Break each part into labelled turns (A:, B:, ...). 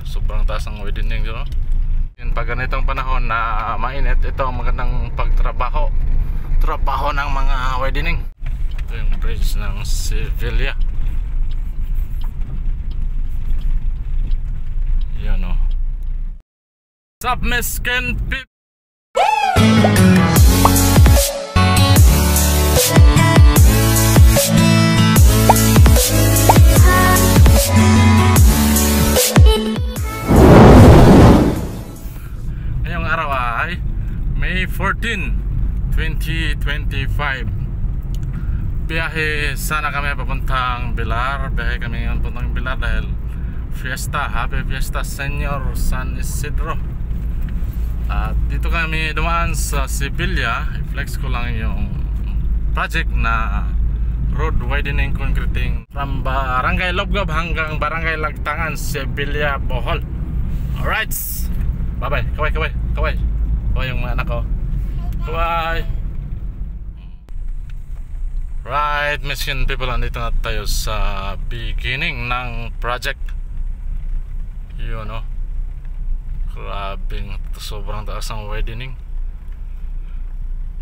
A: sobrang taas ng widening no? Yun, pag ganitong panahon na mainit, ito ang magandang pagtrabaho ng mga widening. Ito yung bridge ng Sevilla. Yan o. Sup Meskin Pip. Ngayong araw ay May 14, 2025. Biyahe sana kami papuntang Bilar. Biyahe kami ngayon papuntang Bilar dahil Fiesta, Happy Fiesta Señor San Isidro. At dito kami dumaan sa Sevilla. I-flex ko lang yung project na road widening concreting from Barangay Lobgob hanggang Barangay Lagtangan, Sevilla, Bohol. Alright, bye bye. Kaway yung mga anak ko. Kaway. Right, mission people, andito na tayo sa beginning ng project. Yun o, grabing sobrang taas ng widening.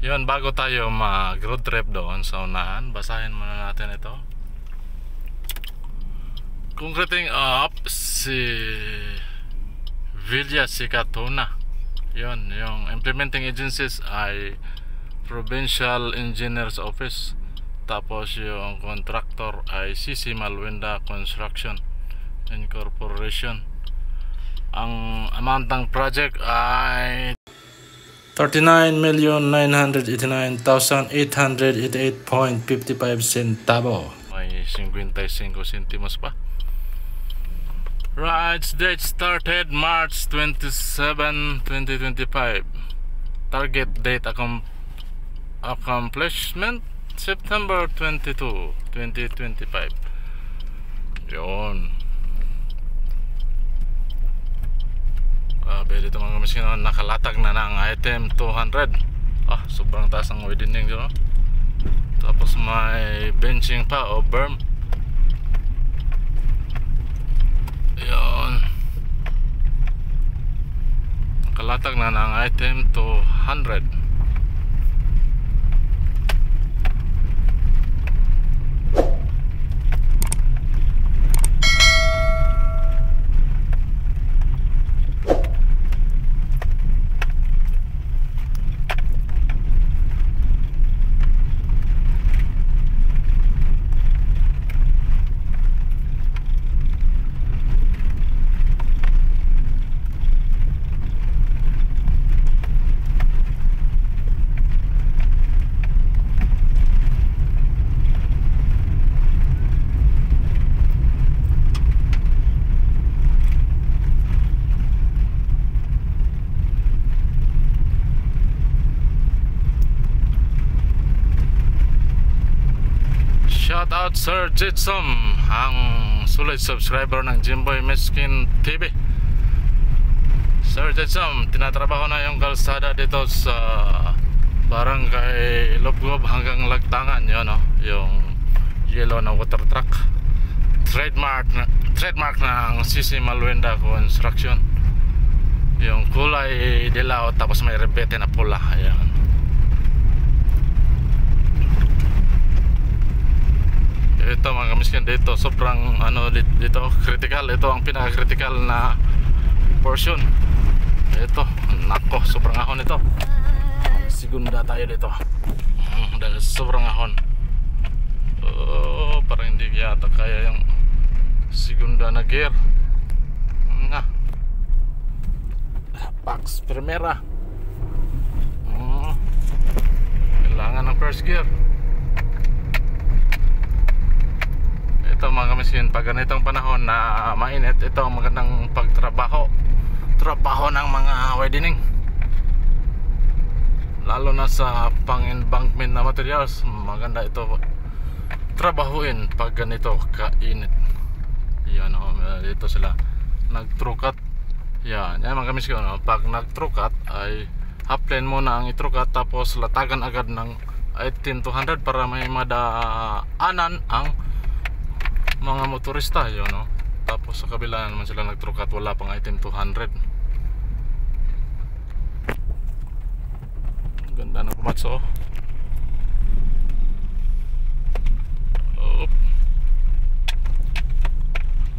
A: Yun, bago tayo mag road trip doon sa unahan, basahin muna natin ito. Concreting up si Villa Sicatuna. Yun, yung implementing agencies ay Provincial Engineers Office. Tapos yung contractor ay CC Malwenda Construction Incorporation. Ang amount ng project ay 39,989,888.55 centavo. May 55 centimos pa. Right, date started March 27, 2025. Target date accomplishment September 22, 2025. Yun. Grabe dito mga kamiskin, nakalatag na ng item 200. Sobrang taas ng widening dito. Tapos may benching pa o berm. Yun. Nakalatag na ng item 200. Shout out Sir Jidsom, ang sulit subscriber ng Jimboy Meskin TV. Sir Jidsom, tinatrabaho na yung kalsada dito sa Barangay Lobgob hanggang Lagtangan. Yun o, yung yellow na water truck. Trademark ng CC Malwenda Construction. Yung kulay dilaw tapos may rebete na pula. Ayan. Ito mga kamiskin, dito sobrang dito critical. Ito ang pinaka-critical na portion. Ito, nako, sobrang ahon ito. Segunda tayo dito. Dahil sobrang ahon. Parang hindi yata kaya yung segunda na gear. Pax Primera. Kailangan ng first gear. Ito mga kamiskin, pag ganitong panahon na mainit, ito ang magandang pagtrabaho ng mga widening, lalo na sa pang-embankment na materials. Maganda ito trabahuin pag ganito kainit. Yan o, dito sila nag-trukat. Yan mga kamiskin, pag nag-trukat ay half plane muna ang itrukat, tapos latagan agad ng 18200 para may madaanan ang mga motorista. Yun, no? Tapos sa kabila naman sila nagtruck at wala pang item 200. Ganda ng pumatso. Oh.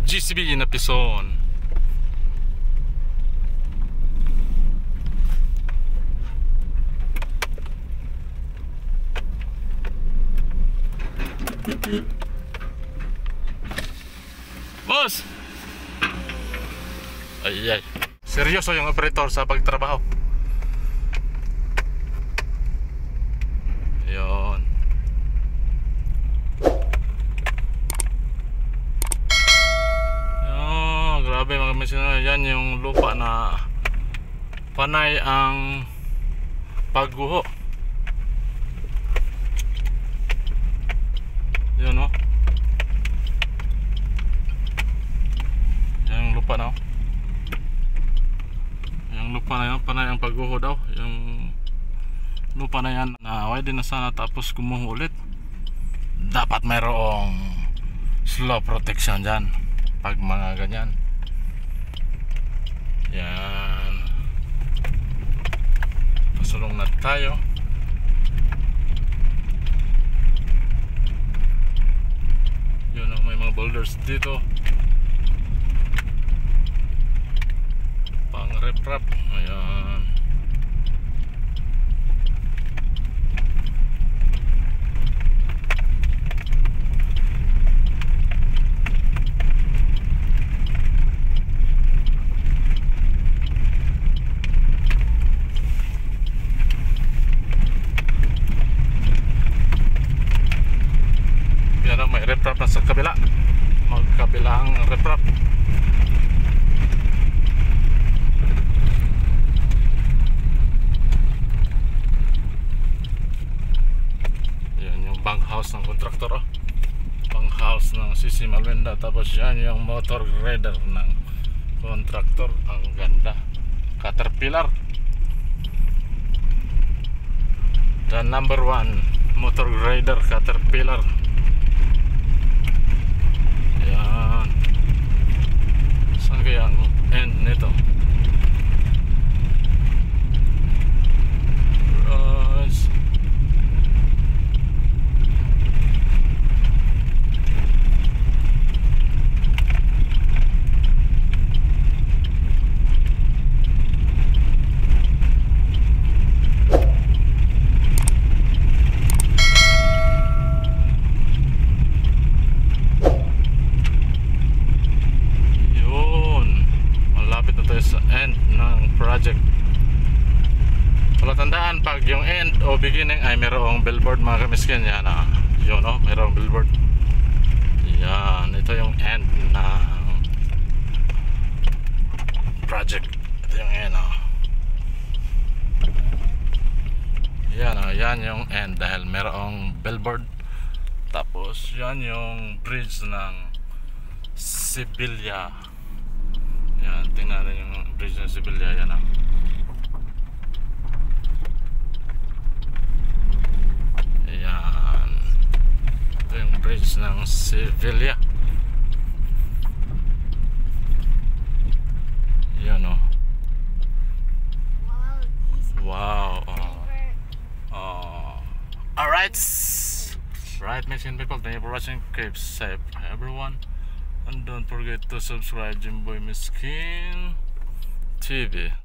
A: GCB na pison. Boss! Ay. Seryoso yung operator sa pagtrabaho. Ayun. Grabe mga misyon. Yan yung lupa na panay ang pagguho. Yun o. Yung lupa na. Yung lupa na yan, panay ang pagguho daw. Yung lupa na yan, naaway din na sana tapos kumuho ulit. Dapat mayroong slow protection dyan pag mga ganyan. Yan. Pasulong na tayo. Yun o, may mga boulders dito. Pang rep-rap. Ayan. Yan o, may rep-rap na sa kabila. Magkabilang rep-rap. House ng kontraktor, oh. Pang house ng Sisi Malwenda. Tapos yan yung motor grader ng kontraktor. Ang ganda. Caterpillar, the number 1 motor grader, Caterpillar. Yan. Saan kaya ang end nito? Sa end ng project. Palatandaan pag yung end o beginning ay mayroong billboard mga kamiskin. Yan ah. Yun o, mayroong billboard. Yan, ito yung end ng project. Ito yung end o. Yan o, yan yung end dahil mayroong billboard. Tapos yan yung bridge ng Sibilya. Yan, tingnan natin yung bridge ng Sibilya. Yan ah. Ayan. Ito yung bridge ng Sibilya. Yan oh. Wow. Alright. Right, Mexican people, thank you for watching. Keep safe, everyone. And don't forget to subscribe Jimboy Miskin TV.